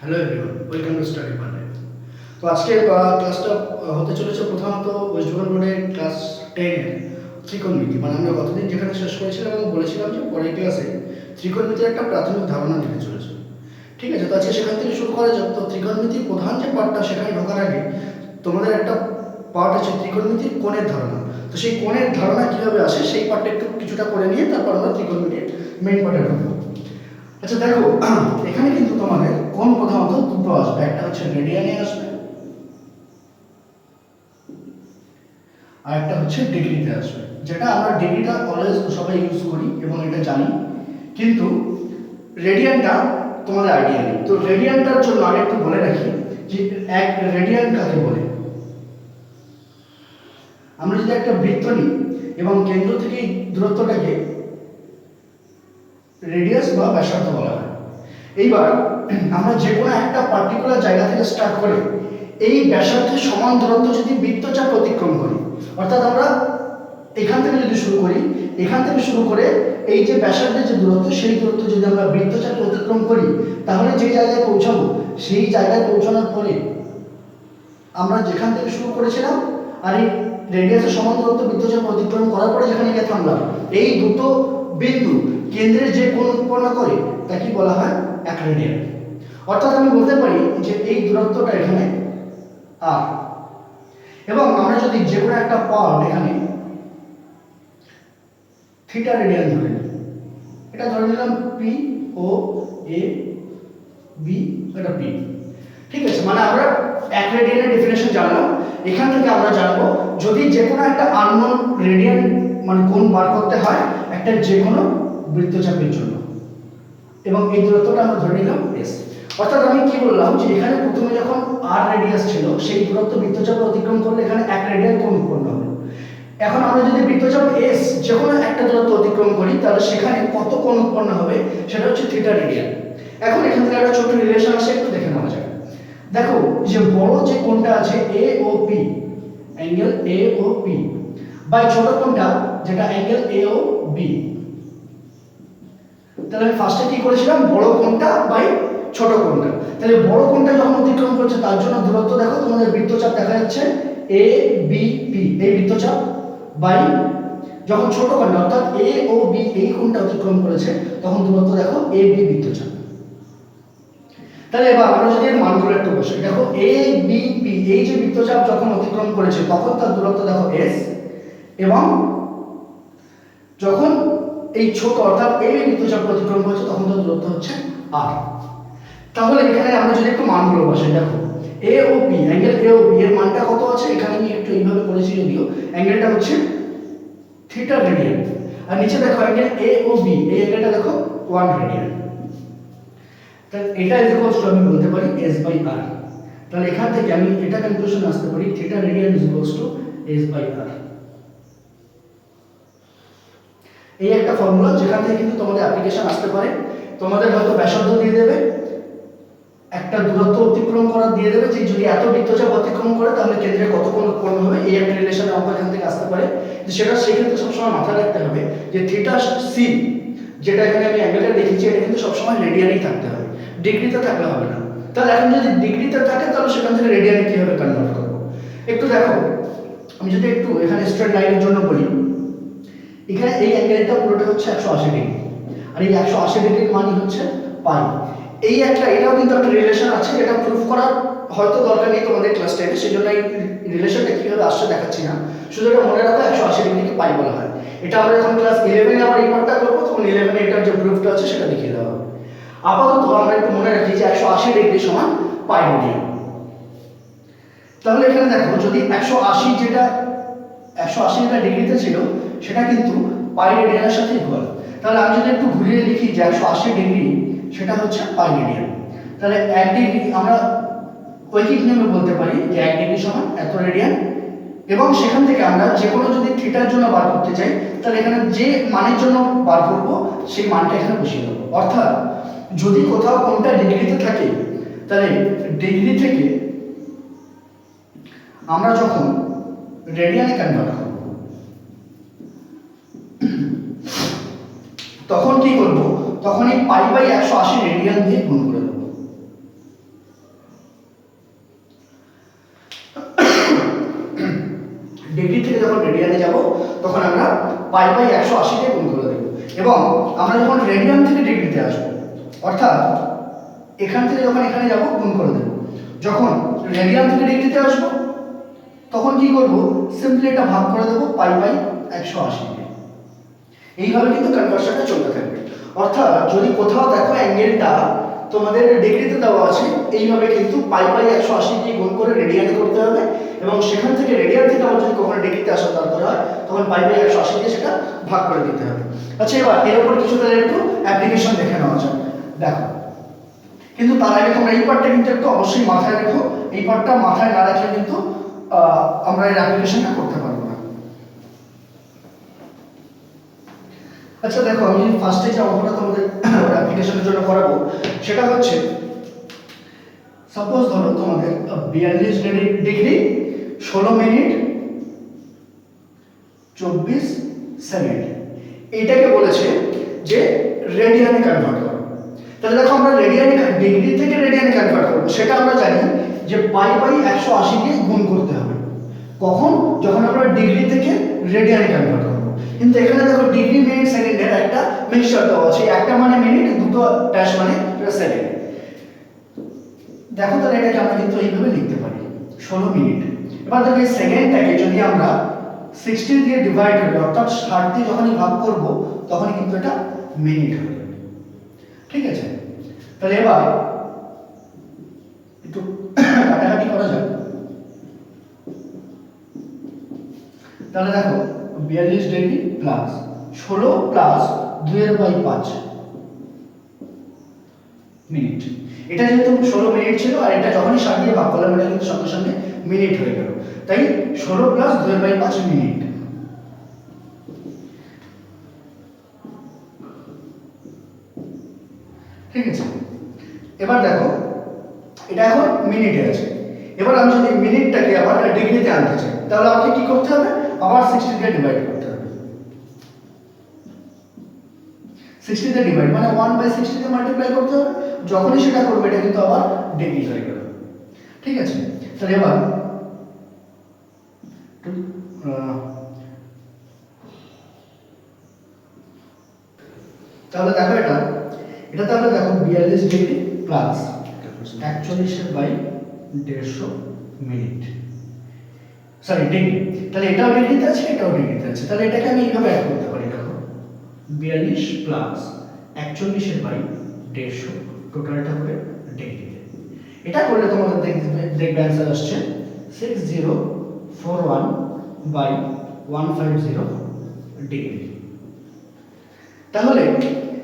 Hello everyone, welcome to study Pandey. তো আজকে ক্লাসটা হতে চলেছে প্রথমত ওয়েস্ট বেঙ্গল বোর্ডের ক্লাস 10-এর ত্রিকোণমিতি। মানে আমরা গতদিন যেখানে শেষ করেছিলাম এবং বলেছিলাম যে পরের ক্লাসে ত্রিকোণমিতির একটা প্রাথমিক ধারণা দিতে চলেছে। ঠিক আছে, তো আজকে সেখান থেকে শুরু করা যাক। তো ত্রিকোণমিতির প্রধান যে পার্টটা, সেখানে ঢোকার আগে তোমাদের একটা পার্ট আছে ত্রিকোণমিতির কোণের ধারণা। তো সেই কোণের ধারণা কীভাবে আসে সেই পার্টটা একটু কিছুটা করে নিয়ে তারপর আমরা ত্রিকোণমিতির মেইন পার্টে ঢুকবো। আচ্ছা দেখো, এখানে কিন্তু তোমাদের কোণ প্রধানত দুটো আসবে, একটা হচ্ছে রেডিয়ানে আসবে আর একটা হচ্ছে ডিগ্রিতে আসবে। যেটা আমরা ডিগ্রিটা অলওয়েজ সবাই ইউজ করি এবং এটা জানি, কিন্তু রেডিয়ানটা তোমাদের আইডিয়া নেই। তো রেডিয়ানটার জন্য আগে একটু বলে রাখি যে এক রেডিয়ান কাকে বলে। আমরা যদি একটা বৃত্ত নিই এবং কেন্দ্র থেকে দূরত্বটাকে রেডিয়াস বা ব্যাসার্ধ বলা হয়। এইবার আমরা যে কোনো একটা পার্টিকুলার জায়গা থেকে স্টার্ট করে এই ব্যাসার্ধের সমান দূরত্ব যদি বৃত্তচাপ অতিক্রম করি, অর্থাৎ আমরা এখান থেকে যদি শুরু করি, এখান থেকে শুরু করে এই যে ব্যাসার্ধের যে দূরত্ব, সেই দূরত্ব যদি আমরা বৃত্তচাপে অতিক্রম করি, তাহলে যে জায়গায় পৌঁছাবো সেই জায়গায় পৌঁছানোর পরে আমরা যেখান থেকে শুরু করেছিলাম আর এই রেডিয়াসের সমান দূরত্ব বৃত্তচাপ অতিক্রম করার পরে যেখানে গিয়ে থামলাম, এই দুটো বিন্দু কেন্দ্রের যে কোণ উৎপন্ন করে তাকে বলা হয় এক রেডিয়ান। অর্থাৎ আমি বলতে পারি যে এই দূরত্বটা এখানে আর, এবং আমরা যদি যে কোনো একটা পার্ট এখানে থিটা রেডিয়ান ধরে নিই, এটা ধরে নিলাম পি ও এ বি, এটা পি। ঠিক আছে, মানে আমরা এক রেডিয়ানের ডেফিনেশন জানলাম। এখান থেকে আমরা জানবো যদি যে কোনো একটা আননোন রেডিয়ান মানে কোণ বার করতে হয় একটা যে কোনো বৃত্তচাপের জন্য, এবং এই দূরত্বটা আমরা ধরে নিলাম এস। অর্থাৎ আমি কি বললাম যে এখানে প্রথমে যখন আর রেডিয়াস ছিল, সেই দূরত্ব বৃত্তচাপে অতিক্রম করলে এখানে এক রেডিয়ান কোণ উৎপন্ন হবে। এখন আমরা যদি বৃত্তচাপ এস যে কোনো একটা দূরত্ব অতিক্রম করি, তাহলে সেখানে কত কোণ উৎপন্ন হবে সেটা হচ্ছে থিটা রেডিয়ান। এখন এখান থেকে একটা ছোট রিলেশন আছে, একটু দেখে নেওয়া যাক। দেখো যে বড় যে কোণটা আছে A O P, angle A O P, by ছোট কোণটা যেটা অ্যাঙ্গেল এ ও বি। তাহলে আমি ফার্স্টে কি করেছিলাম, বড় কোণটা বাই ছোট কোণটা। তাহলে বড় কোণটা যখন অতিক্রম করছে তার জন্য দূরত্ব দেখো, তোমাদের বৃত্তচাপ দেখা যাচ্ছে এ বি পি, এই বৃত্তচাপ বাই যখন ছোট কোণটা অর্থাৎ এ ও বি এই কোণটা অতিক্রম করেছে তখন দূরত্ব দেখো এ বি বৃত্তচাপ। তাহলে এবার আমরা যদি এর মানগুলো একটু বসাই, দেখো এ বি পি এই যে বৃত্তচাপ যখন অতিক্রম করেছে তখন তার দূরত্ব দেখো এস, এবং যখন এই ছোট অর্থাৎ এই বৃত্তচাপ অতিক্রম করেছে তখন তার দূরত্ব হচ্ছে আর। তাহলে এখানে আমরা যদি একটু মানগুলো বসাই, দেখো A O P, angle A O P এর মানটা কত আছে, এখানে আমি একটু এইভাবে করেছি যদিও, অ্যাঙ্গেলটা হচ্ছে থিটা রেডিয়ান। আর নিচে দেখো অ্যাঙ্গেল এ ও বি, এই অ্যাঙ্গেলটা দেখো 1 রেডিয়ান। তাহলে এটা ইকুয়ালস টু আমি বলতে পারি s বাই r। তাহলে এখান থেকে আমি এটা কনক্লুশন আসতে পারি theta radian equals to s by r। এই একটা ফর্মুলা যেখান থেকে কিন্তু তোমাদের অ্যাপ্লিকেশন আসতে পারে। তোমাদের হয়তো ব্যাসার্ধ দিয়ে দেবে, একটা দূরত্ব অতিক্রম করা দিয়ে দেবে যে যদি এত বৃত্তচাপ অতিক্রম করে তাহলে কেন্দ্রে কত কোণ উৎপন্ন হবে, এই একটা রিলেশনের অঙ্ক এখান থেকে আসতে পারে। সেটা সেক্ষেত্রে সবসময় মাথায় রাখতে হবে যে থিটা সি যেটা এখানে আমি অ্যাঙ্গেলটা দেখিয়েছি এটা কিন্তু সবসময় রেডিয়ানেই থাকতে হবে, ডিগ্রিতে থাকলে হবে না। তাহলে এখন যদি ডিগ্রিতে থাকে তাহলে সেখান থেকে রেডিয়ানে কীভাবে কনভার্ট করবো একটু দেখো। আমি যদি একটু এখানে স্ট্রেট লাইনের জন্য বলি, এখানে এই অ্যাঙ্গেলটা পুরোটা হচ্ছে 180 ডিগ্রি, আর এই 180 ডিগ্রির মানই হচ্ছে পাই। এই একটা এটাও কিন্তু একটা রিলেশন আছে, যেটা প্রুফ করার হয়তো দরকার নেই তোমাদের ক্লাস 10-এ, সেজন্য এই রিলেশনটা কীভাবে আসছে দেখাচ্ছি না, শুধু এটা মনে রাখো 180 ডিগ্রিকে পাই বলা হয়। এটা আমরা যখন ক্লাস 11-এ আবার এই পার্টটা করবো তখন 11-এ এটার যে প্রুফটা আছে সেটা দেখিয়ে দেওয়া হবে। আপাতত আমরা একটু মনে রাখি যে 180 ডিগ্রি সমান পাই রেডিয়ান। তাহলে এখানে দেখো যদি 180 যেটা ডিগ্রিতে ছিল সেটা কিন্তু পাই রেডিয়ানের সাথে ইকুয়াল। তাহলে আমি যদি একটু ঘুরিয়ে লিখি যে 180 ডিগ্রি সেটা হচ্ছে পাই রেডিয়ান, তাহলে 1 ডিগ্রি আমরা ঐকিক নিয়মে বলতে পারি যে 1 ডিগ্রি সমান এত রেডিয়ান। এবং সেখান থেকে আমরা যে কোনো যদি থিটার জন্য বার করতে চাই তাহলে এখানে যে মানের জন্য বার করব সেই মানটা এখানে বসিয়ে দেবো। অর্থাৎ যদি কোথাও কোনটা ডিগ্রিতে থাকে তাহলে ডিগ্রি থেকে আমরা যখন রেডিয়ানে কনভার্ট করব তখন কি করব, তখন এই পাই বাই 180 রেডিয়ান দিয়ে গুণ করে দেবো। পাই বাই 180 দিয়ে গুণ করে দেবো। এবং আমরা যখন রেডিয়ান থেকে ডিগ্রিতে আসবো, অর্থাৎ এখান থেকে যখন এখানে যাবো গুণ করে দেবো, যখন রেডিয়ান থেকে ডিগ্রিতে আসবো তখন কি করব, সিম্পলি এটা ভাগ করে দেবো পাই বাই 180 দিয়ে। এইভাবে কিন্তু কনভার্সনটা চলতে থাকবে। অর্থাৎ যদি কোথাও দেখো অ্যাঙ্গেলটা তোমাদের ডিগ্রিতে দেওয়া আছে, এইভাবে কিন্তু পাই বাই 180 দিয়ে গুণ করে রেডিয়ানে করতে হবে, এবং সেখান থেকে রেডিয়ান থেকে আবার যদি কখনো ডিগ্রিতে আসার দরকার হয় তখন পাই বাই 180 দিয়ে সেটা ভাগ করে দিতে হবে। আচ্ছা, এবার এর উপর কিছু তাহলে একটু অ্যাপ্লিকেশন দেখে নেওয়া যাক। দেখো, কিন্তু তার আগে তোমরা এই পার্টটা কিন্তু একটু অবশ্যই মাথায় রেখো। এই পার্টটা মাথায় না রাখলে কিন্তু আমরা এই অ্যাপ্লিকেশনটা করতে পারবো না। আচ্ছা দেখো, আমি ফার্স্টে যে অঙ্কটা তোমাদের অ্যাপ্লিকেশনের জন্য করাবো সেটা হচ্ছে, সাপোজ ধরো তোমাদের 42 ডিগ্রি 16 মিনিট 24 সেকেন্ড, এইটাকে বলেছে যে রেডিয়ানে কনভার্ট করো। তাহলে দেখো, আমরা রেডিয়ানে ডিগ্রি থেকে রেডিয়ানে কনভার্ট করবো, সেটা আমরা জানি যে পাই বাই 180 দিয়ে গুণ করতে হবে। কখন? যখন আমরা ডিগ্রি থেকে রেডিয়ানে কনভার্ট করবো। কিন্তু এখানে দেখো ডিগ্রি মিনিট সেকেন্ডের একটা মিক্সচার দেওয়া আছে, একটা মানে মিনিট, দুটো ড্যাশ মানে সেকেন্ড। দেখো, তাহলে এটাকে আমরা কিন্তু এইভাবে লিখতে পারি 16 মিনিট। এবার দেখো এই সেকেন্ডটাকে যদি আমরা 60 দিয়ে ডিভাইড করি, অর্থাৎ 60 দিয়ে যখনই ভাগ করব তখনই কিন্তু এটা মিনিট হয়ে যাবে। ঠিক আছে, তাহলে এবার একটু কাটাকাটি করা যাক। তাহলে দেখো 42 ডিগ্রি প্লাস 16 প্লাস 2/5 মিনিট। এটা যেহেতু 16 মিনিট ছিল, আর এটা যখনই 60 দিয়ে ভাগ করলাম এটা কিন্তু সঙ্গে সঙ্গে মিনিট হয়ে গেল। তাই 16 প্লাস 2/5 মিনিট। ঠিক আছে, এবার দেখো এটা এখন মিনিটে আছে। এবার আমি যদি মিনিটটাকে আবার ডিগ্রিতে আনতে চাই, তাহলে আমাকে কি করতে হবে, আবার 60 দিয়ে ডিভাইড করতে হবে। 60 দিয়ে ডিভাইড মানে 1/60 দিয়ে মাল্টিপ্লাই করতে হবে। যখনই সেটা করবে এটা কিন্তু আবার ডিগ্রি হয়ে গেল। ঠিক আছে, তাহলে এবার তাহলে দেখো এটা তাহলে দেখো 42 degree plus 41/150 minute, sorry degree. তাহলে এটাও ডিগ্রিতে আছে, এটাও ডিগ্রিতে আছে। তাহলে এটাকে আমি এইভাবে অ্যাড করতে পারি। দেখো 42 প্লাস 41/150 টোটালটা করে ডিগ্রিতে। এটা করলে তোমাদের দেখবে অ্যান্সার আসছে 6041/150 ডিগ্রি। তাহলে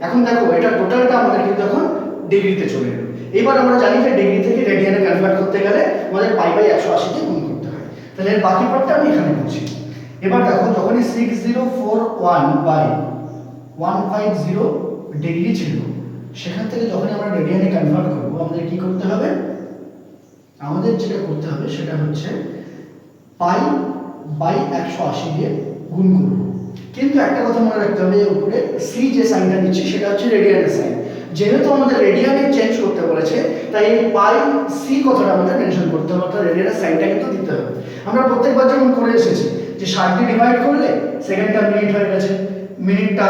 এখন দেখো এটা টোটালটা আমাদের কিন্তু এখন ডিগ্রিতে চলে গেল। এবার আমরা জানি যে ডিগ্রি থেকে রেডিয়ানে কনভার্ট করতে গেলে আমাদের পাই বাই 180 দিয়ে গুণ করতে হয়। তাহলে এর বাকি পার্টটা আমি এখানে করছি। এবার দেখো, যখনই 6041/150 ডিগ্রি ছিল, সেখান থেকে যখন আমরা রেডিয়ানে কনভার্ট করব আমাদের কি করতে হবে, আমাদের যেটা করতে হবে সেটা হচ্ছে পাই বাই 180 দিয়ে গুণ করব। কিন্তু একটা কথা মনে রাখতে হবে, উপরে সি যে সাইনটা দিচ্ছি সেটা হচ্ছে রেডিয়ানের সাইন। যেহেতু আমাদের রেডিয়ানে চেঞ্জ করতে বলেছে, তাই এই পাই সি কথাটা আমাদের মেনশন করতে হবে, অর্থাৎ রেডিয়ানের সাইনটা কিন্তু দিতে হবে। আমরা প্রত্যেকবার যেমন করে এসেছি যে 60 দিয়ে ডিভাইড করলে সেকেন্ডটা মিনিট হয়ে গেছে, মিনিটটা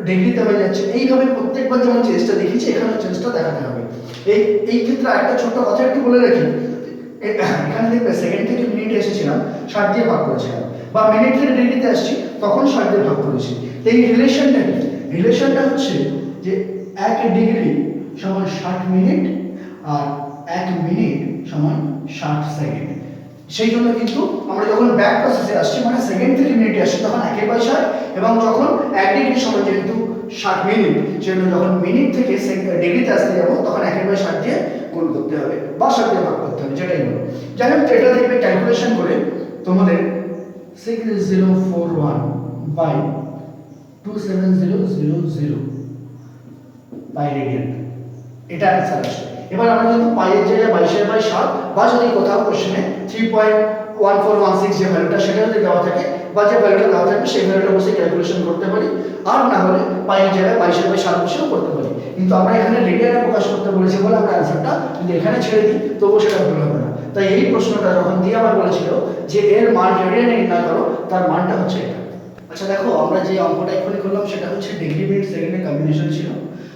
ডিগ্রিতে হয়ে যাচ্ছে। এইভাবে প্রত্যেকবার যেমন চেঞ্জটা দেখিয়েছি এখানে চেঞ্জটা দেখাতে হবে। এই ক্ষেত্রে একটা ছোট্ট কথা একটু বলে রাখি, এখানে দেখবে সেকেন্ড থেকে মিনিটে এসেছিলাম 60 দিয়ে ভাগ করেছিলাম, বা মিনিট থেকে ডিগ্রিতে আসছি তখন 60 দিয়ে ভাগ করেছি। এই রিলেশনটা কি? রিলেশনটা হচ্ছে যে 1 ডিগ্রি সমান 60 মিনিট আর 1 মিনিট সমান 60 সেকেন্ড। সেই জন্য কিন্তু আমরা যখন ব্যাক প্রসেসে আসছি মানে সেকেন্ড থেকে মিনিটে আসছি তখন 1/60, এবং যখন 1 ডিগ্রি সমান যেহেতু 60 মিনিট, সেজন্য যখন মিনিট থেকে ডিগ্রিতে আসতে যাবো তখন 1/60 দিয়ে গুণ করতে হবে বা 60 দিয়ে ভাগ করতে হবে, যেটাই বলো। যাই হোক, এটা দেখবে ক্যালকুলেশন করে তোমাদের 6041/27000 বাই রেডিয়ান, এটা অ্যান্সার আসবে। এবার আমরা কিন্তু পাইয়ের জায়গায় 22/7 বা যদি কোথাও কোশ্চেনে 3.1416 যে ভ্যালুটা সেটা যদি দেওয়া থাকে বা যে ভ্যালুটা দেওয়া থাকবে সেই ভ্যালুটা বসে ক্যালকুলেশন করতে পারি, আর না হলে পাইয়ের জায়গায় 22/7 বসেও করতে পারি। কিন্তু আমরা এখানে রেডিয়ানে প্রকাশ করতে বলেছি বলে আমরা অ্যান্সারটা যদি এখানে ছেড়ে দিই তবুও সেটা ভুল হবে না। তাই এই প্রশ্নটা যখন দিয়ে আমার বলেছিল যে এর মান রেডিয়ানে নির্ণয় করো, তার মানটা হচ্ছে এটা। আচ্ছা দেখো, আমরা যে অঙ্কটা এখনই করলাম সেটা হচ্ছে ডিগ্রি মিনিট সেকেন্ডের কম্বিনেশন ছিল।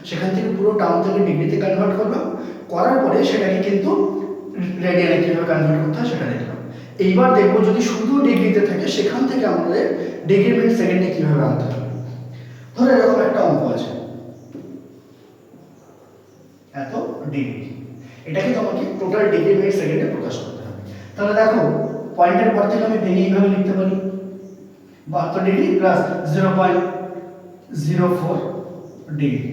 সেখান থেকে পুরো টার্ম থেকে ডিগ্রিতে কনভার্ট করলাম, করার পরে সেটাকে কিন্তু রেডিয়ানে কীভাবে কনভার্ট করতে হয় সেটা দেখলাম। এইবার দেখবো যদি শুধু ডিগ্রিতে থাকে সেখান থেকে আমাদের ডিগ্রি মিনিট সেকেন্ডে কীভাবে আনতে হবে। ধরো এরকম একটা অঙ্ক আছে, এত ডিগ্রি, এটাকে তোমাকে টোটাল ডিগ্রি মিনিট সেকেন্ডে প্রকাশ করতে হবে। তাহলে দেখো পয়েন্টের পর থেকে আমি ভেঙে এইভাবে লিখতে পারি 72 ডিগ্রি প্লাস 0.04 ডিগ্রি,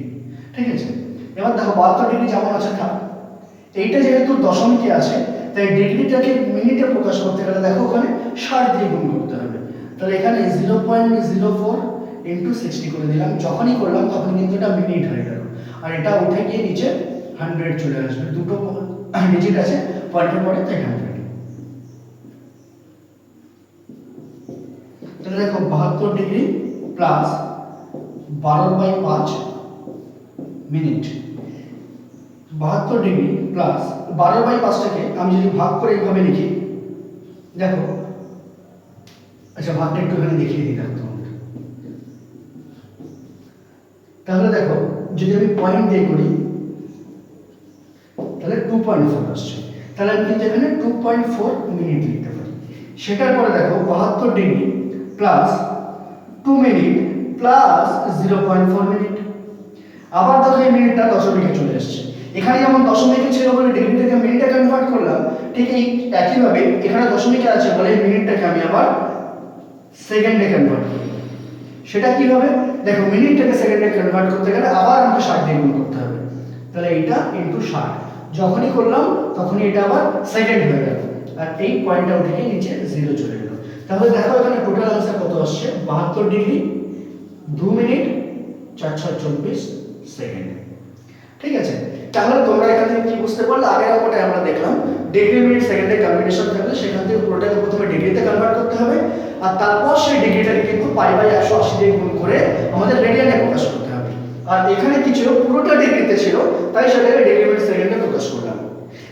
ঠিক আছে। এবার দেখো 72 ডিগ্রি যেমন আছে থাক, এইটা যেহেতু দশমিকে আছে তাই ডিগ্রিটাকে মিনিটে প্রকাশ করতে গেলে দেখো ওখানে 60 দিয়ে গুণ করতে হবে। তাহলে এখানে 0.04 ইন্টু 60 করে দিলাম, যখনই করলাম তখন কিন্তু এটা মিনিট হয়ে গেল, আর এটা উঠে গিয়ে নিচে 100 চলে আসবে, দুটো ডিজিট আছে পয়েন্টের পরে, তাই 100। তাহলে দেখো 72 degree plus 12/5 minute, 72 degree plus 12/5টাকে আমি যদি ভাগ করে এইভাবে লিখি, দেখো আচ্ছা ভাগটা একটু এখানে দেখিয়ে দিই দেখো তোমাদের। তাহলে দেখো যদি আমি পয়েন্ট দিয়ে করি তাহলে 2.4 আসছে, তাহলে আমি কিন্তু এখানে 2.4 মিনিট লিখতে পারি। সেটার পরে দেখো 72 degree plus 2 minute plus 0.4 minute, আবার দেখো এই মিনিটটা দশমিকে চলে আসছে। এখানে যেমন দশমিকে ছিল বলে ডিগ্রি থেকে মিনিটে কনভার্ট করলাম, ঠিক এই একইভাবে এখানে দশমিকে আছে বলে এই মিনিটটাকে আমি আবার সেকেন্ডে কনভার্ট করি। সেটা কিভাবে দেখো, মিনিটটাকে সেকেন্ডে কনভার্ট করতে গেলে আবার আমাকে 60 দিয়ে গুণ করতে হবে, তাহলে এইটা ইনটু 60, যখনই করলাম তখনই এটা আবার সেকেন্ড হয়ে গেল, আর এই পয়েন্টটা উঠে গিয়ে নিচে 0 চলে গেল। তাহলে দেখো এখানে টোটাল आंसर কত আসছে, 72 ডিগ্রি 2 মিনিট 424 সেকেন্ড, ঠিক আছে। তাহলে তোমরা এখান থেকে কি বুঝতে পারলে, আগের অঙ্কটা আমরা দেখলাম ডিগ্রি মিনিট সেকেন্ডের কম্বিনেশন থাকলে সেখান থেকে পুরোটাকে প্রথমে ডিগ্রিতে কনভার্ট করতে হবে, আর তারপর সেই ডিগ্রিটাকে কিন্তু π/180 দিয়ে গুণ করে আমাদের রেডিয়ানে প্রকাশ করতে হবে। আর এখানে কি ছিল, পুরোটা ডিগ্রিতে ছিল তাই সেটাকে ডিগ্রি মিনিট সেকেন্ডে প্রকাশ করলাম।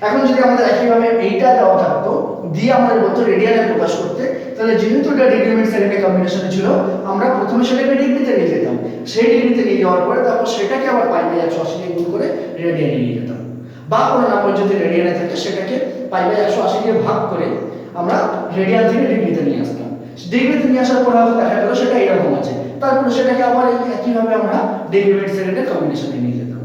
এখন যদি আমাদের একইভাবে এইটা দেওয়া থাকতো দিয়ে আমাদের বলতো রেডিয়ানে প্রকাশ করতে, তাহলে যেহেতু এটা ডিগ্রি মিনিট সেকেন্ডের কম্বিনেশনে ছিল আমরা প্রথমে সেটাকে ডিগ্রিতে নিয়ে যেতাম, সেই ডিগ্রিতে নিয়ে যাওয়ার পরে তারপর সেটাকে আবার π/180 দিয়ে গুণ করে রেডিয়ানে নিয়ে যেতাম, বা কোনো নাম্বার যদি রেডিয়ানে থাকে সেটাকে π/180 দিয়ে ভাগ করে আমরা রেডিয়ান থেকে ডিগ্রিতে নিয়ে আসতাম। ডিগ্রিতে নিয়ে আসার পর হয়তো দেখা গেল সেটা এরকম আছে, তারপরে সেটাকে আবার একইভাবে আমরা ডিগ্রি মিনিট সেকেন্ডের কম্বিনেশনে নিয়ে যেতাম।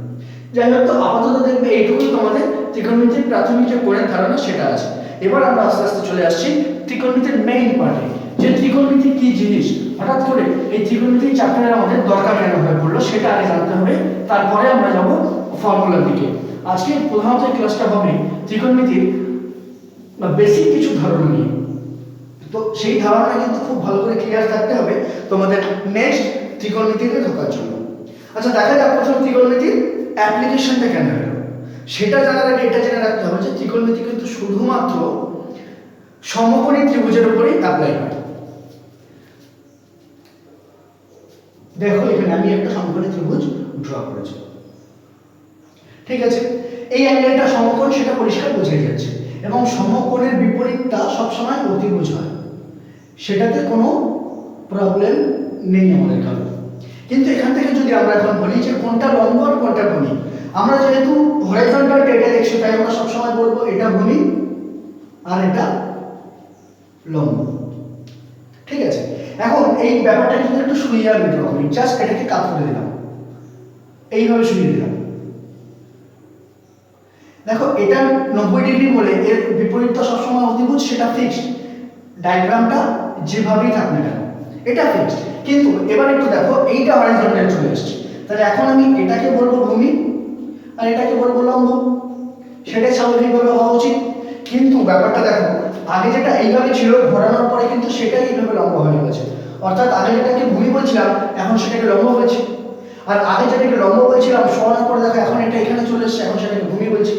যাই হোক, তো আপাতত দেখবে এইটুকুই তোমাদের ত্রিকোণমিতির প্রাথমিক যে পড়ের ধারণা সেটা আছে। এবার আমরা আস্তে আস্তে চলে আসছি ত্রিকোণমিতির মেইন পার্টে, যে ত্রিকোণমিতি কি জিনিস, হঠাৎ করে এই ত্রিকোণমিতি চ্যাপ্টারে আমাদের দরকার কেন হয়ে পড়লো সেটা আগে জানতে হবে, তারপরে আমরা যাব ফর্মুলার দিকে। আজকে প্রধানত এই ক্লাসটা হবে ত্রিকোণমিতির বেসিক কিছু ধারণা নিয়ে, তো সেই ধারণা কিন্তু খুব ভালো করে ক্লিয়ার থাকতে হবে তোমাদের নেক্সট ত্রিকোণমিতিতে ঢোকার জন্য। আচ্ছা দেখা যাক প্রথম ত্রিকোণমিতির অ্যাপ্লিকেশনটা কেন হলো, সেটা জানার আগে এটা জেনে রাখতে হবে যে ত্রিকোণমিতি কিন্তু শুধুমাত্র সমকোণী ত্রিভুজের উপরেই অ্যাপ্লাই হয়। দেখো এখানে আমি একটা সমকোণী ত্রিভুজ ড্র করেছি, ঠিক আছে। এই অ্যাঙ্গেলটা সমকোণ সেটা পরিষ্কার বোঝা যাচ্ছে, এবং সমকোণের বিপরীতটা সবসময় অতিভুজ হয়, সেটাতে কোনো প্রবলেম নেই আমাদের কারণ। কিন্তু এখান থেকে যদি আমরা এখন বলি যে কোনটা লম্ব আর কোনটা ভূমি, আমরা যেহেতু হরাইজন্টাল ডেটা দেখছি তাই আমরা সবসময় বলবো এটা ভূমি আর এটা লম্ব, ঠিক আছে। এখন এই ব্যাপারটা কিন্তু একটু শুইয়ে আমি ড্র করি, জাস্ট এটাকে কাট করে দিলাম, এইভাবে শুইয়ে দিলাম। দেখো এটা 90 ডিগ্রি বলে এর বিপরীতটা সবসময় অতিভুজ, সেটা ফিক্সড, ডায়াগ্রামটা যেভাবেই থাক না কেন এটা ফিক্সড। কিন্তু এবার একটু দেখো এইটা হরাইজন্টাল চলে এসেছে, তাহলে এখন আমি এটাকে বলবো ভূমি আর এটাকে বলবো লম্ব, সেটাই স্বাভাবিকভাবে হওয়া উচিত। কিন্তু ব্যাপারটা দেখো, আগে যেটা এইভাবে ছিল ঘোরানোর পরে কিন্তু সেটাই এইভাবে লম্ব হয়ে গেছে, অর্থাৎ আগে যেটাকে ভূমি বলছিলাম এখন সেটাকে লম্ব বলছি, আর আগে যেটাকে লম্ব বলছিলাম সরানোর পরে দেখো এখন এটা এখানে চলে এসেছে, এখন সেটাকে ভূমি বলছি।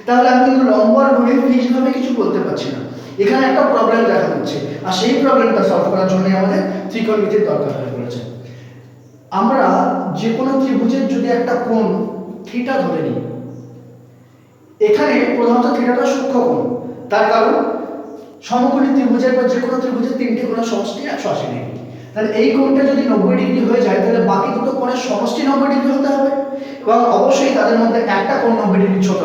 তাহলে আমি কিন্তু লম্ব আর ভূমি ফিক্সডভাবে কিছু বলতে পারছি না, এখানে একটা প্রবলেম দেখা দিচ্ছে, আর সেই প্রবলেমটা সলভ করার জন্য আমাদের ত্রিকোণমিতির দরকার হয়ে পড়েছে। আমরা যে কোনো ত্রিভুজের যদি একটা কোণ থিটা ধরে নিই, এখানে প্রধানত থিটাটা সূক্ষ্ম কোণ, তার কারণ সমকোণী ত্রিভুজের বা যে কোনো ত্রিভুজের তিনটি কোণের সমষ্টি 180 ডিগ্রি, তাহলে এই কোণটা যদি 90 ডিগ্রি হয়ে যায় তাহলে বাকি দুটো কোণের সমষ্টি 90 ডিগ্রি হতে হবে এবং অবশ্যই তাদের মধ্যে একটা কোণ 90 ডিগ্রি ছোট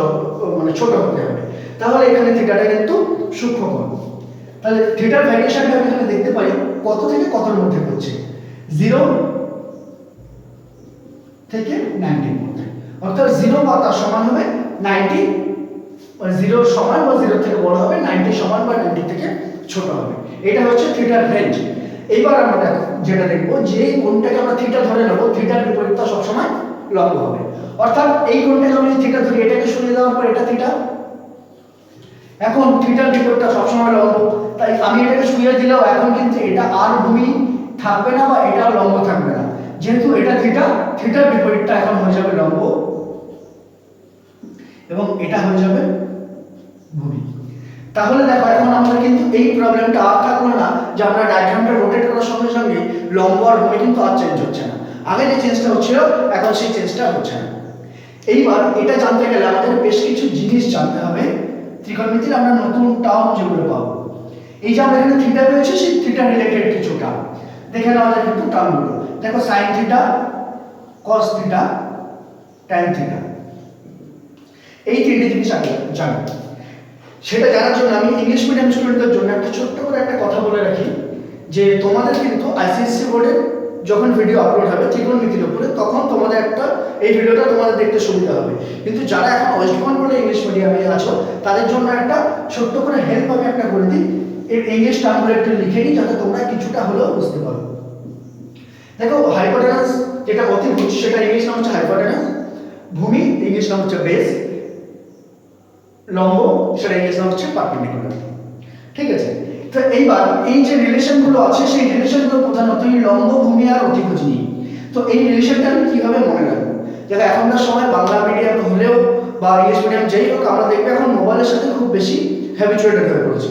ছোট হতে হবে। তাহলে এখানে থিটাটা কিন্তু সূক্ষ্ম কোণ। তাহলে থিটার ভ্যারিয়েশনটা আমি এখানে দেখতে পাই কত থেকে কতর মধ্যে হচ্ছে, 0 থেকে 90 এর মধ্যে, অর্থাৎ 0 বা তার সমান হবে 90, 0 সমান বা 0 থেকে বড় হবে, 90 সমান বা 90 থেকে ছোট হবে। এটা হচ্ছে থিটার রেঞ্জ। এবার আমরা দেখো যেটা দেখবো, যে কোণটাকে আমরা থিটা ধরে নেব, থিটার বিপরীতটা সবসময় লম্ব হবে। অর্থাৎ এই কোণটাকে আমি থিটা ধরি, এটাকে সরিয়ে দেওয়ার পর এটা থিটা, এখন থিটার বিপরীতটা সবসময় লম্ব, তাই আমি এটাকে সরিয়ে দিলেও এখন কিন্তু এটা আর ভূমি থাকবে না বা এটা লম্ব থাকবে না, যেহেতু এটা থিটা, থিটার বিপরীতটা এখন হয়ে যাবে লম্ব এবং এটা হয়ে যাবে ভূমি। তাহলে দেখো এখন আমাদের কিন্তু এই প্রবলেমটা আর থাকলো না যে আমরা ডায়াগ্রামটা রোটেট করার সঙ্গে সঙ্গে লম্ব আর ভূমি কিন্তু আর চেঞ্জ হচ্ছে না, আগে যে চেঞ্জটা হচ্ছিল এখন সেই চেঞ্জটা হচ্ছে না। এইবার এটা জানতে গেলে আমাদের বেশ কিছু জিনিস জানতে হবে। ত্রিকোণমিতির আমরা নতুন টার্ম যেগুলো পাবো, এই যে আমরা এখানে থিটা পেয়েছি সেই থিটা রিলেটেড কিছু টার্ম দেখে নেওয়া যায় কিন্তু টার্মগুলো। দেখো sine theta, cos theta, tan theta, এই তিনটে জিনিস আগে জানো। সেটা জানার জন্য আমি ইংলিশ মিডিয়াম স্টুডেন্টদের জন্য একটা ছোট্ট করে একটা কথা বলে রাখি, যে তোমাদের কিন্তু আইসিএসসি বোর্ডে যখন ভিডিও আপলোড হবে ত্রিকোণমিতির উপরে, তখন তোমাদের একটা এই ভিডিওটা তোমাদের দেখতে সুবিধা হবে। কিন্তু যারা এখন ওয়েস্ট বেঙ্গল বোর্ডে ইংলিশ মিডিয়ামে আছো তাদের জন্য একটা ছোট্ট করে হেল্প আমি একটা করে দিই, এর ইংলিশ টার্মগুলো একটু লিখে নিই যাতে তোমরা কিছুটা হলেও বুঝতে পারো। দেখো হাইপোটেনাস যেটা অতিভুজ সেটা ইংলিশ নাম হচ্ছে হাইপোটেনাস, ভূমি ইংলিশ নাম হচ্ছে বেস, লম্ব সেটা ইংলিশ নাম হচ্ছে পারপেন্ডিকুলার। ঠিক আছে, তো এইবার এই যে রিলেশনগুলো আছে সেই রিলেশনগুলো প্রধানত এই লম্ব, ভূমি আর অতিভুজ নিয়ে। তো এই রিলেশনটা আমি কিভাবে মনে রাখবো? দেখো এখনকার সময় বাংলা মিডিয়াম হলেও বা ইংলিশ মিডিয়াম যেই হোক, আমরা দেখবে এখন মোবাইলের সাথে খুব বেশি হ্যাবিচুয়েটেড হয়ে পড়েছি।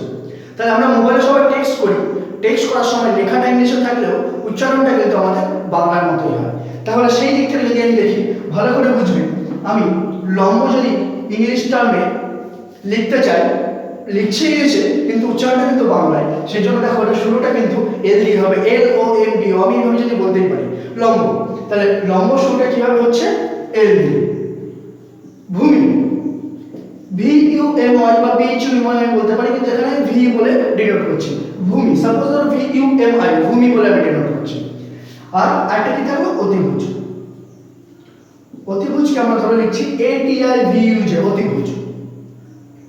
তাহলে আমরা মোবাইলে সবাই টেক্সট করি, টেক্সট করার সময় লেখাটা ইংলিশে থাকলেও উচ্চারণটা কিন্তু আমাদের বাংলার মতোই হয়। তাহলে সেই দিক থেকে যদি আমি দেখি, ভালো করে বুঝবে, আমি লম্ব যদি ইংলিশ টার্মে লিখতে চাই, লিখছে ইংলিশে কিন্তু উচ্চারণটা কিন্তু বাংলায়, সেই জন্য দেখো এটা শুরুটা কিন্তু এল দিয়ে হবে, এল ও এম ডি, আমি এভাবে যদি বলতেই পারি লম্ব, তাহলে লম্ব শুরুটা কিভাবে হচ্ছে এল দিয়ে। ভূমি ভি ইউ এম ওয়াই বা ভি ইউ এম ওয়াই আমি বলতে পারি, কিন্তু এখানে ভি বলে ডিনোট করছি। ভূমি সাপোজ ধরো ভি ইউ এম আই, ভূমি বলে আমি ডিনোট করছি। আর একটা কি থাকলো অতিভুজ, অতিভুজকে আমরা ধরে লিখছি A T I V U J, অতিভুজ।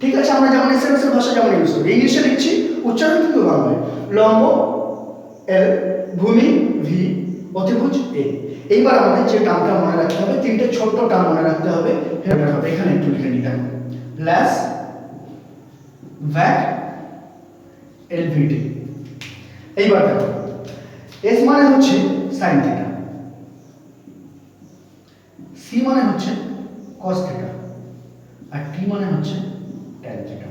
ঠিক আছে, আমরা যেমন এসএমএস এর ভাষা যেমন ইউজ করি, ইংলিশে লিখছি, উচ্চারণ কিন্তু বাংলায়, লম্ব এল, ভূমি ভি, অতিভুজ এ। এইবার আমাদের যে টার্মটা মনে রাখতে হবে, তিনটে ছোট্ট টার্ম মনে রাখতে হবে, এখানে একটু লিখে নিই। দেখো ল্যাস, ভ্যাক, এলভিটি। এইবার দেখো এস মানে হচ্ছে সাইন থিটা, সি মানে হচ্ছে কস থিটা, আর টি মানে হচ্ছে ট্যান থিটা।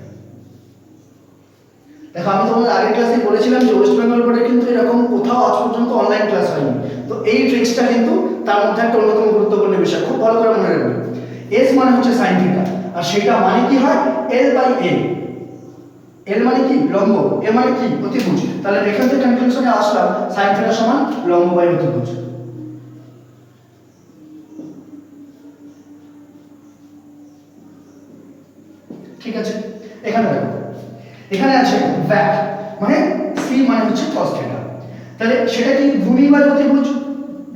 দেখো আমি তোমাদের আগের ক্লাসে বলেছিলাম যে ওয়েস্ট বেঙ্গল বোর্ডে কিন্তু এরকম কোথাও আজ পর্যন্ত অনলাইন ক্লাস হয়নি, তো এই ট্রিক্সটা কিন্তু তার মধ্যে একটা অন্যতম গুরুত্বপূর্ণ বিষয়, খুব ভালো করে মনে রাখবে। এস মানে হচ্ছে সাইন থিটা, আর সেটা মানে কি হয় এল বাই এল। এল মানে কি লম্ব, এ মানে কি অতিভুজ, তাহলে এখান থেকে কনক্লুশনে আসলাম সাইন থিটা সমান লম্ব বাই অতিভুজ। ঠিক আছে, এখানে দেখো এখানে আছে ব্যাক, মানে সি মানে হচ্ছে cos থিটা, তাহলে সেটা কি ভূমি বাই অতিভুজ,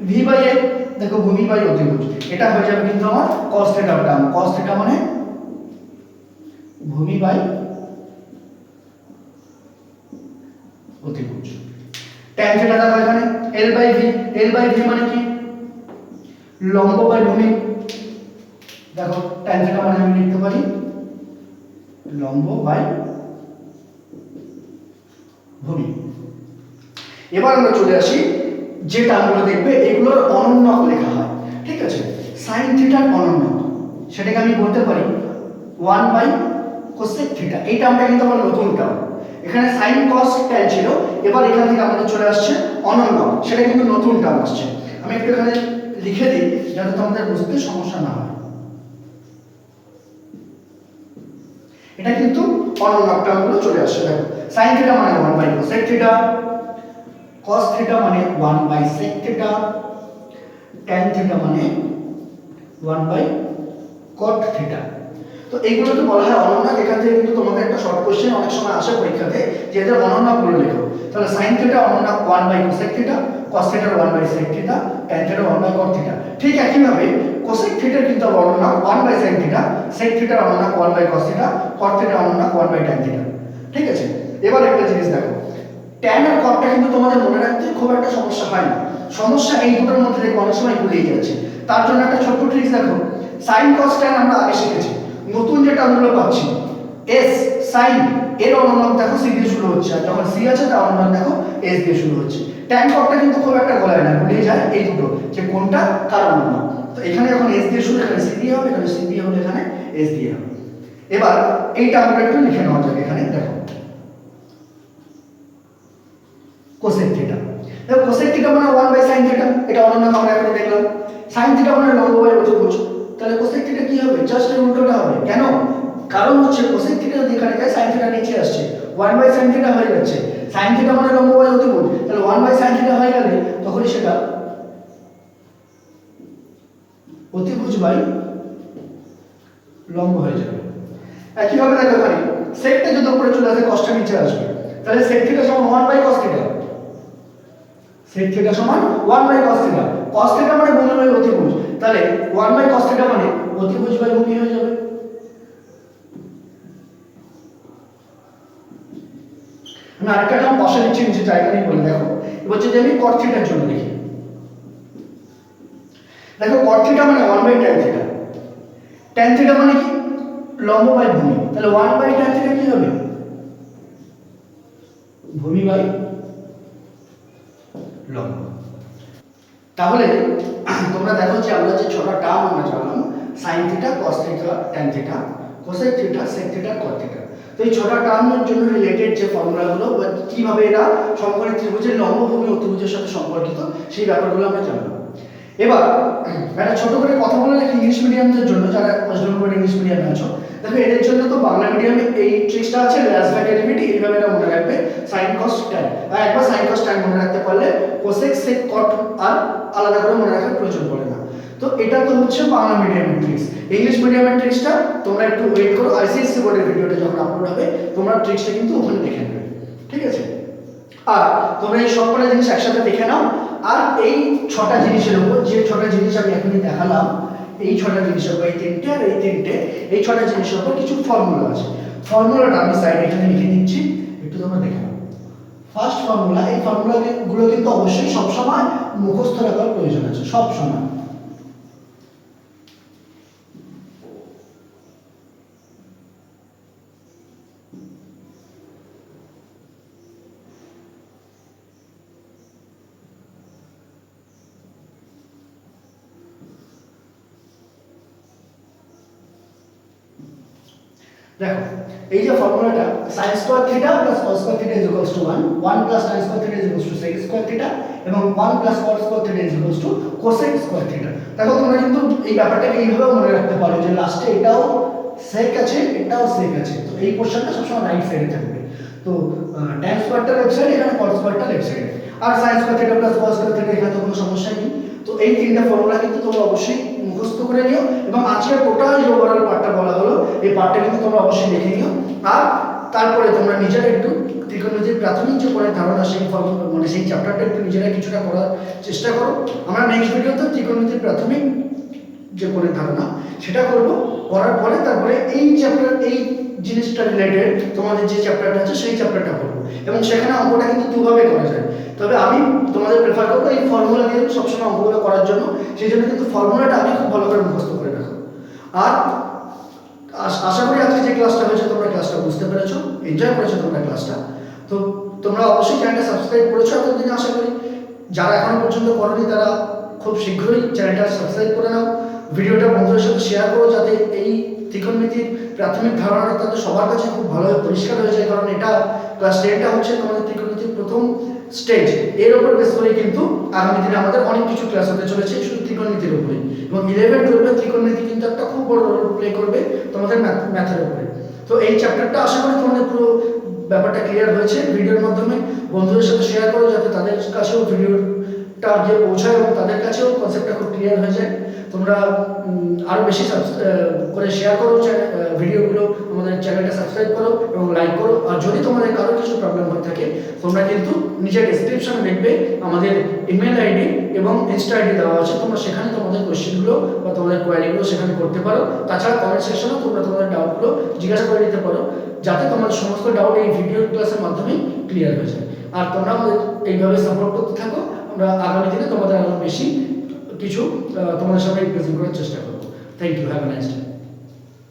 ভি বাই এ। দেখো ভূমি বাই অতিভুজ, এটা হয়ে যাবে কিন্তু আমার cos theta term, cos theta মানে ভূমি বাই অতিভুজ। tan থিটা দেখো এখানে l by v, l by v মানে কি লম্ব বাই ভূমি। দেখো tan থিটা মানে আমি লিখতে পারি লম্ব বাই ভূমি। এবার আমরা চলে আসি যে টার্মগুলো দেখবে এগুলোর অনন্যক লেখা হয়। ঠিক আছে, sin থিটার অনন্যক সেটাকে আমি বলতে পারি 1 বাই cosec থিটা। এই টার্মটা কিন্তু আমার নতুন টার্ম, এখানে sin cos tan ছিল, এবার এখান থেকে আমাদের চলে আসছে অনন্যক, সেটা কিন্তু নতুন টার্ম আসছে। আমি একটু এখানে লিখে দিই যাতে তোমাদের বুঝতে সমস্যা না হয়। এটা কিন্তু অনন্যক টার্মগুলো চলে আসছে। দেখো sin থিটা মানে 1 by cosec theta, cos theta মানে 1 by sec theta, tan theta মানে 1 বাই cot থিটা। তো এইগুলোকে বলা হয় অনন্যক। এখান থেকে কিন্তু তোমাদের একটা শর্ট কোশ্চেন অনেক সময় আসে পরীক্ষাতে যে এদের অনন্যক করে লেখো। তাহলে sin থিটা অনন্যক 1 by cosec theta, cos theta 1 by sec theta, tan theta 1 by cot theta. ঠিক একই ভাবে cosec থিটা কিন্তু অনন্যক 1 by sin theta, sec theta অনন্যক 1 by cos theta, cot theta অনন্যক 1 বাই tan থিটা। ঠিক আছে, এবার একটা জিনিস দেখো, tan আর cot টা কিন্তু তোমাদের মনে রাখতে খুব একটা সমস্যা হয় না। সমস্যা এই দুটোর মধ্যে দেখো অনেক সময় গুলিয়ে যাচ্ছে। তার জন্য একটা ছোট্ট ট্রিক্স দেখো, sin cos tan আমরা আগে শিখেছি। নতুন যে টার্মগুলো পাচ্ছি s sin এর অনন্যক দেখো c দিয়ে শুরু হচ্ছে, আর যখন c আছে তার অনন্যক দেখো s দিয়ে শুরু হচ্ছে। tan cot টা কিন্তু খুব একটা গলায় না, গুলিয়ে যায় এই দুটো যে কোনটা কার অনন্যক। তো এখানে যখন s দিয়ে শুরু, এখানে c দিয়ে হবে, এখানে c দিয়ে হবে, এখানে s দিয়ে হবে। এবার এই টার্মটা একটু লিখে নেওয়া যাক। এখানে দেখো cosec থিটা, দেখো cosec থিটা মানে 1 বাই sin থিটা, এটা অনন্যক আমরা এখন দেখলাম। sin থিটা মানে লম্ব বাই অতিভুজ, তাহলে cosec থিটা কি হবে? জাস্ট এর উল্টোটা হবে। কেন? কারণ হচ্ছে cosec থিটা যদি এখানে যায় sin থিটা নিচে আসছে, 1 বাই sin থিটা হয়ে যাচ্ছে। sin থিটা মানে লম্ব বাই অতিভুজ, তাহলে 1 বাই sin থিটা হয়ে গেলে তখনই সেটা অতিভুজ বাই লম্ব হয়ে যাবে। একই ভাবে দেখো এখানে sec টা যদি উপরে চলে আসে cos টা নিচে আসবে, তাহলে sec থিটা সমান 1 by cos theta, sec theta সমান 1 by cos theta. cos theta মানে ভূমি বাই অতিভুজ, তাহলে 1 বাই cos থিটা মানে অতিভুজ বাই ভূমি হয়ে যাবে। আমি আরেকটা টার্ম পাশে লিখছি, নিচে জায়গা নেই বলে দেখো। এবার যদি আমি cot থিটার জন্য লিখি, দেখো cot থিটা মানে 1 by tan theta, tan theta মানে কি? লম্ব বাই ভূমি, তাহলে 1 বাই tan থিটা কি হবে? ভূমি বাই লম্ব। তাহলে তোমরা দেখো যে আমরা যে ছটা টার্ম আমরা জানলাম, sin theta, cos theta, tan theta, cosec theta, sec theta, cot theta. তো এই ছটা টার্মের জন্য রিলেটেড যে ফর্মুলাগুলো বা কিভাবে এরা সমকোণী ত্রিভুজের লম্ব ভূমি অতিভুজের সাথে সম্পর্কিত সেই ব্যাপারগুলো আমরা জানলাম। এবার একটা ছোট করে কথা বলে রাখি ইংলিশ মিডিয়ামদের জন্য, যারা ওয়েস্ট বেঙ্গল ইংলিশ মিডিয়ামে আছো। দেখো এদের জন্য তো বাংলা মিডিয়ামে এই ট্রিক্সটা আছে, ল্যাসভ্যাট ডেরিভেটিভ এইভাবে এটা মনে রাখবে, sin cos tan। আর একবার sin cos tan মনে রাখতে পারলে cosec sec cot আর আলাদা করে মনে রাখার প্রয়োজন পড়ে না। তো এটা তো হচ্ছে বাংলা মিডিয়ামের ট্রিক্স। ইংলিশ মিডিয়ামের ট্রিক্সটা তোমরা একটু ওয়েট করো, আইসিএসসি বোর্ডের ভিডিওটা যখন আপলোড হবে তোমরা ট্রিক্সটা কিন্তু ওখানে দেখে নেবে। ঠিক আছে, আর তোমরা এই সবকটা জিনিস একসাথে দেখে নাও। আর এই ছটা জিনিসের উপর, যে ছটা জিনিস আমি এখনই দেখালাম, এই ছটা জিনিসের উপর, এই তিনটে আর এই তিনটে, এই ছটা জিনিসের উপর কিছু ফর্মুলা আছে। ফর্মুলাটা আমি সাইডে এখানে লিখে নিচ্ছি, একটু তোমরা দেখে নাও। ফার্স্ট ফর্মুলা, এই ফর্মুলাগুলো কিন্তু অবশ্যই সবসময় মুখস্থ রাখার প্রয়োজন আছে, সব সময়। দেখো এই যে ফর্মুলাটা, sin square theta plus cos square theta is equals to 1, 1 plus tan square theta is equals to sec square theta, এবং 1 plus cos square theta is equals to cosec square theta. দেখো তোমরা কিন্তু এই ব্যাপারটাকে এইভাবে মনে রাখতে পারো যে লাস্টে এটাও sec আছে, এটাও sec আছে, তো এই পোরশনটা সবসময় রাইট সাইডে থাকবে। তো tan স্কয়ারটা লেফট সাইডে, এখানে cos স্কয়ারটা লেফট সাইডে, আর sin square theta plus cos square theta, এখানে তো কোনো সমস্যা নেই। তো এই তিনটা ফর্মুলা কিন্তু তোমরা অবশ্যই মুখস্থ করে নিও, এবং আজকে টোটাল যে ওভারঅল পার্টটা বলা হলো এই পার্টটা কিন্তু তোমরা অবশ্যই দেখে নিও। আর তারপরে তোমরা নিজেরা একটু ত্রিকোণমিতির প্রাথমিক যে পড়ার ধারণা, সেই ফর্মুলা মানে সেই চ্যাপ্টারটা একটু নিজেরা কিছুটা করার চেষ্টা করো। আমরা নেক্সট ভিডিওতে ত্রিকোণমিতির প্রাথমিক যে পড়ার ধারণা সেটা করব, করার পরে তারপরে এই চ্যাপ্টার, এই জিনিসটা রিলেটেড তোমাদের যে চ্যাপ্টারটা আছে সেই চ্যাপ্টারটা করবো, এবং সেখানে অঙ্কটা কিন্তু দুভাবে করা যায়। তবে আমি তোমাদের প্রেফার করবো এই ফর্মুলা দিয়ে সবসময় অঙ্কগুলো করার জন্য, সেই জন্য কিন্তু ফর্মুলাটা আমি খুব ভালো করে মুখস্থ করে রাখো। আর আশা করি আজকে যে ক্লাসটা হয়েছে তোমরা ক্লাসটা বুঝতে পেরেছো, এনজয় করেছো তোমরা ক্লাসটা। তো তোমরা অবশ্যই চ্যানেলটা সাবস্ক্রাইব করেছো এতদিনে আশা করি। যারা এখনো পর্যন্ত করোনি তারা খুব শীঘ্রই চ্যানেলটা সাবস্ক্রাইব করে নাও, ভিডিওটা বন্ধুদের সাথে শেয়ার করো, যাতে এই ত্রিকোণমিতির প্রাথমিক ধারণাটা তাদের সবার কাছে খুব ভালোভাবে পরিষ্কার হয়ে যায়। কারণ এটা ক্লাস 10টা হচ্ছে তোমাদের ত্রিকোণমিতির প্রথম স্টেজ, এর উপর বেস করে কিন্তু আগামী দিনে আমাদের অনেক কিছু ক্লাস হতে চলেছে শুধু ত্রিকোণমিতির উপরে, এবং 11-12 ত্রিকোণমিতি কিন্তু একটা খুব বড় রোল প্লে করবে তোমাদের ম্যাথের উপরে। তো এই চ্যাপ্টারটা আশা করি তোমাদের পুরো ব্যাপারটা ক্লিয়ার হয়েছে ভিডিওর মাধ্যমে। বন্ধুদের সাথে শেয়ার করো যাতে তাদের কাছেও ভিডিওটা গিয়ে পৌঁছায় এবং তাদের কাছেও কনসেপ্টটা খুব ক্লিয়ার হয়ে যায়। তোমরা আরও বেশি করে শেয়ার করো ভিডিওগুলো, আমাদের চ্যানেলটা সাবস্ক্রাইব করো এবং লাইক করো। আর যদি তোমাদের কারো কিছু প্রবলেম হয়ে থাকে তোমরা কিন্তু নিচের ডেসক্রিপশনে দেখবে আমাদের ইমেল আইডি এবং ইনস্টা আইডি দেওয়া আছে, তোমরা সেখানে তোমাদের কোয়েশ্চেনগুলো বা তোমাদের কোয়ারিগুলো সেখানে করতে পারো। তাছাড়া কমেন্ট সেকশনেও তোমরা তোমাদের ডাউটগুলো জিজ্ঞাসা করে নিতে পারো, যাতে তোমাদের সমস্ত ডাউট এই ভিডিও ক্লাসের মাধ্যমে ক্লিয়ার হয়ে যায়। আর তোমরা আমাদের এইভাবে সাপোর্ট করতে থাকো, আমরা আগামী দিনে তোমাদের আরও বেশি কিছু তোমাদের সামনে প্রেজেন্ট করার চেষ্টা করবো। Thank you, have a nice day.